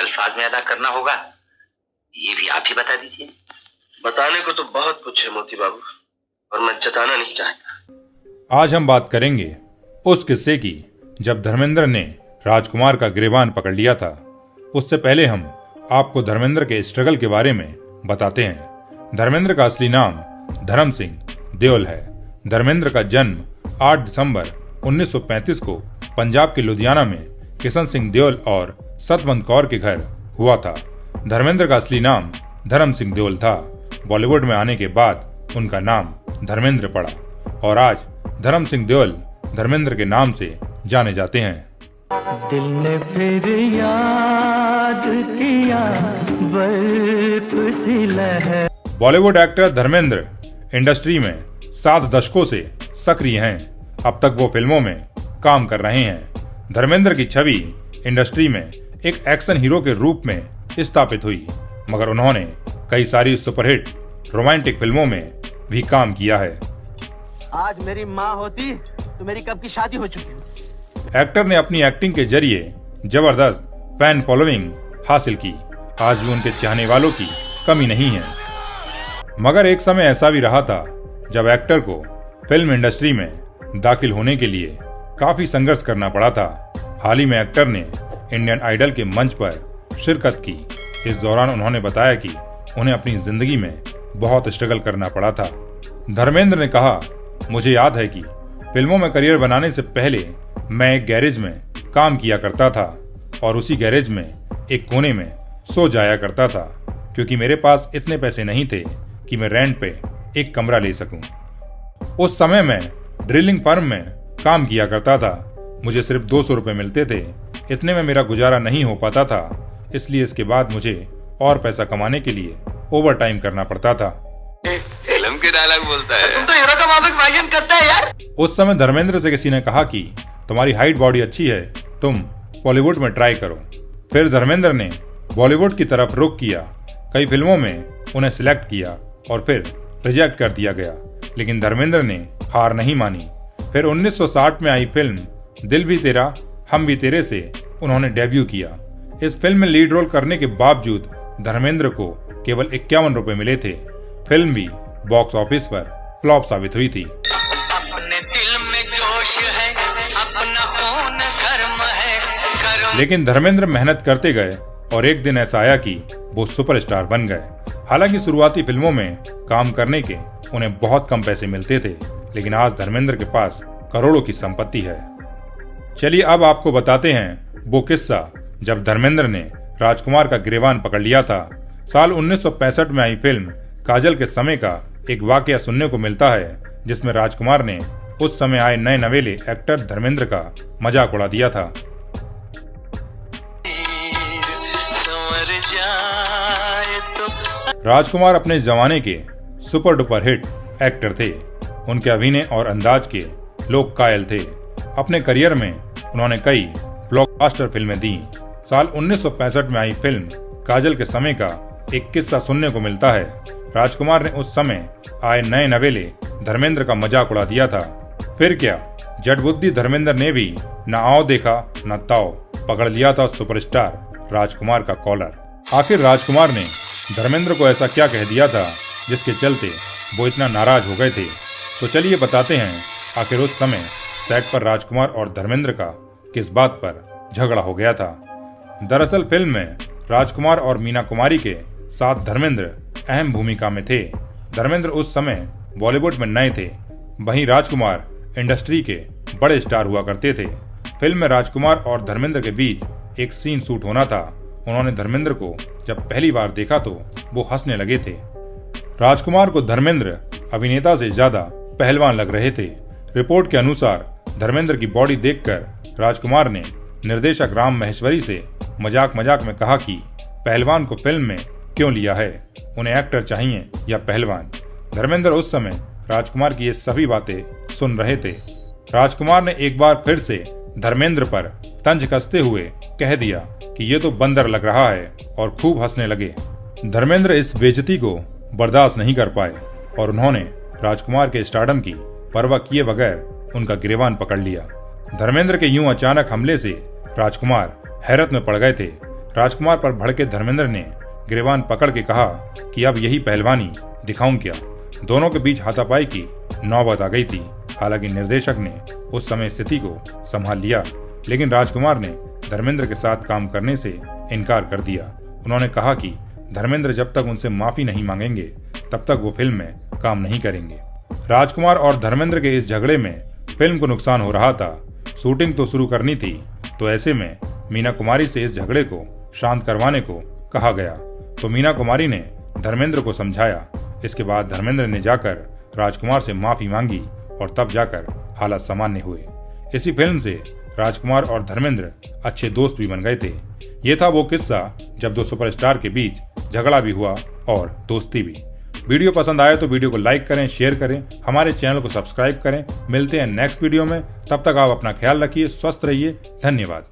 अल्फाज में अदा करना होगा, ये भी आप ही बता दीजिए। बताने को तो बहुत कुछ है मोती बाबू, और मैं जताना नहीं चाहता। आज हम बात करेंगे उस किस्से की जब धर्मेंद्र ने राजकुमार का गिरेबान पकड़ लिया था। उससे पहले हम आपको धर्मेंद्र के स्ट्रगल के बारे में बताते हैं। धर्मेंद्र का असली नाम धर्म सिंह देओल है। धर्मेंद्र का जन्म 8 दिसंबर 1935 को पंजाब के लुधियाना में किशन सिंह देओल और सतवंत कौर के घर हुआ था। धर्मेंद्र का असली नाम धर्म सिंह देओल था। बॉलीवुड में आने के बाद उनका नाम धर्मेंद्र पड़ा और आज धर्म सिंह देओल धर्मेंद्र के नाम से जाने जाते हैं। दिल ने फिर याद किया बर्फ सी लहर। बॉलीवुड एक्टर धर्मेंद्र इंडस्ट्री में 7 दशकों से सक्रिय हैं। अब तक वो फिल्मों में काम कर रहे हैं। धर्मेंद्र की छवि इंडस्ट्री में एक एक्शन हीरो के रूप में स्थापित हुई, मगर उन्होंने कई सारी सुपरहिट रोमांटिक फिल्मों में भी काम किया है। आज मेरी माँ होती तो मेरी कब की शादी हो चुकी। एक्टर ने अपनी एक्टिंग के जरिए जबरदस्त फैन फॉलोइंग हासिल की। आज भी उनके चाहने वालों की कमी नहीं है। मगर एक समय ऐसा भी रहा था जब एक्टर को फिल्म इंडस्ट्री में दाखिल होने के लिए काफी संघर्ष करना पड़ा था। हाल ही में एक्टर ने इंडियन आइडल के मंच पर शिरकत की। इस दौरान उन्होंने बताया कि उन्हें अपनी जिंदगी में बहुत स्ट्रगल करना पड़ा था। धर्मेंद्र ने कहा, मुझे याद है कि फिल्मों में करियर बनाने से पहले मैं एक गैरेज में काम किया करता था और उसी गैरेज में एक कोने में सो जाया करता था, क्योंकि मेरे पास इतने पैसे नहीं थे कि मैं रेंट पे एक कमरा ले सकूं। उस समय मैं ड्रिलिंग फर्म में काम किया करता था। मुझे सिर्फ 200 रुपए मिलते थे। इतने में मेरा गुजारा नहीं हो पाता था, इसलिए इसके बाद मुझे और पैसा कमाने के लिए ओवर टाइम करना पड़ता था। फिल्म के डायलॉग बोलता है। तुम तो हीरो का माफिक भाषण करता है यार। उस समय धर्मेंद्र से किसी ने कहा कि तुम्हारी हाइट बॉडी अच्छी है, तुम बॉलीवुड में ट्राई करो। फिर धर्मेंद्र ने बॉलीवुड की तरफ रुख किया। कई फिल्मों में उन्हें सिलेक्ट किया और फिर रिजेक्ट कर दिया गया, लेकिन धर्मेंद्र ने हार नहीं मानी। फिर 1960 में आई फिल्म दिल भी तेरा हम भी तेरे से उन्होंने डेब्यू किया। इस फिल्म में लीड रोल करने के बावजूद धर्मेंद्र को केवल 51 रुपए मिले थे। फिल्म भी बॉक्स ऑफिस पर फ्लॉप साबित हुई थी। अपने दिल में जोश है, अपना खून गर्म है, करो। लेकिन धर्मेंद्र मेहनत करते गए और एक दिन ऐसा आया कि वो सुपरस्टार बन गए। हालांकि शुरुआती फिल्मों में काम करने के उन्हें बहुत कम पैसे मिलते थे, लेकिन आज धर्मेंद्र के पास करोड़ों की संपत्ति है। चलिए अब आपको बताते हैं वो किस्सा जब धर्मेंद्र ने राजकुमार का गिरेबान पकड़ लिया था। साल 1965 में आई फिल्म काजल के समय का एक वाकया सुनने को मिलता है, जिसमें राजकुमार ने उस समय आए नए नवेले एक्टर धर्मेंद्र का मजाक उड़ा दिया था। राजकुमार अपने जमाने के सुपर डुपर हिट एक्टर थे। उनके अभिनय और अंदाज के लोग कायल थे। अपने करियर में उन्होंने कई ब्लॉकबस्टर फिल्में दी। साल 1965 में आई फिल्म काजल के समय का एक किस्सा सुनने को मिलता है। राजकुमार ने उस समय आए नए नवेले धर्मेंद्र का मजाक उड़ा दिया था। फिर क्या, जड़बुद्धि धर्मेंद्र ने भी न आओ देखा न ताओ, पकड़ लिया था सुपरस्टार राजकुमार का कॉलर। आखिर राजकुमार ने धर्मेंद्र को ऐसा क्या कह दिया था जिसके चलते वो इतना नाराज हो गए थे? तो चलिए बताते हैं आखिर उस समय सेट पर राजकुमार और धर्मेंद्र का किस बात पर झगड़ा हो गया था। दरअसल फिल्म में राजकुमार और मीना कुमारी के साथ धर्मेंद्र अहम भूमिका में थे। धर्मेंद्र उस समय बॉलीवुड में नए थे, वहीं राजकुमार इंडस्ट्री के बड़े स्टार हुआ करते थे। फिल्म में राजकुमार और धर्मेंद्र के बीच एक सीन शूट होना था। उन्होंने धर्मेंद्र को जब पहली बार देखा तो वो हंसने लगे थे। राजकुमार को धर्मेंद्र अभिनेता से ज्यादा पहलवान लग रहे थे। रिपोर्ट के अनुसार धर्मेंद्र की बॉडी देखकर राजकुमार ने निर्देशक राम महेश्वरी से मजाक में कहा कि पहलवान को फिल्म में क्यों लिया है, उन्हें एक्टर चाहिए या पहलवान। धर्मेंद्र उस समय राजकुमार की ये सभी बातें सुन रहे थे। राजकुमार ने एक बार फिर से धर्मेंद्र पर तंज कसते हुए कह दिया कि ये तो बंदर लग रहा है और खूब हंसने लगे। धर्मेंद्र इस बेइज्जती को बर्दाश्त नहीं कर पाए और उन्होंने राजकुमार के स्टारडम की परवाह किए बगैर उनका गिरेबान पकड़ लिया। धर्मेंद्र के यूं अचानक हमले से राजकुमार हैरत में पड़ गए थे। राजकुमार पर भड़के धर्मेंद्र ने गिरेबान पकड़ के कहा कि अब यही पहलवानी दिखाऊं क्या। दोनों के बीच हाथापाई की नौबत आ गई थी। हालांकि निर्देशक ने उस समय स्थिति को संभाल लिया, लेकिन राजकुमार ने धर्मेंद्र के साथ काम करने से इनकार कर दिया। उन्होंने कहा कि धर्मेंद्र जब तक उनसे माफी नहीं मांगेंगे तब तक वो फिल्म में काम नहीं करेंगे। राजकुमार और धर्मेंद्र के इस झगड़े में फिल्म को नुकसान हो रहा था। शूटिंग तो शुरू करनी थी, तो ऐसे में मीना कुमारी से इस झगड़े को शांत करवाने को कहा गया। तो मीना कुमारी ने धर्मेंद्र को समझाया। इसके बाद धर्मेंद्र ने जाकर राजकुमार से माफी मांगी और तब जाकर हालात सामान्य हुए। इसी फिल्म से राजकुमार और धर्मेंद्र अच्छे दोस्त भी बन गए थे। ये था वो किस्सा जब दो सुपरस्टार के बीच झगड़ा भी हुआ और दोस्ती भी। वीडियो पसंद आए तो वीडियो को लाइक करें, शेयर करें, हमारे चैनल को सब्सक्राइब करें। मिलते हैं नेक्स्ट वीडियो में। तब तक आप अपना ख्याल रखिए, स्वस्थ रहिए। धन्यवाद।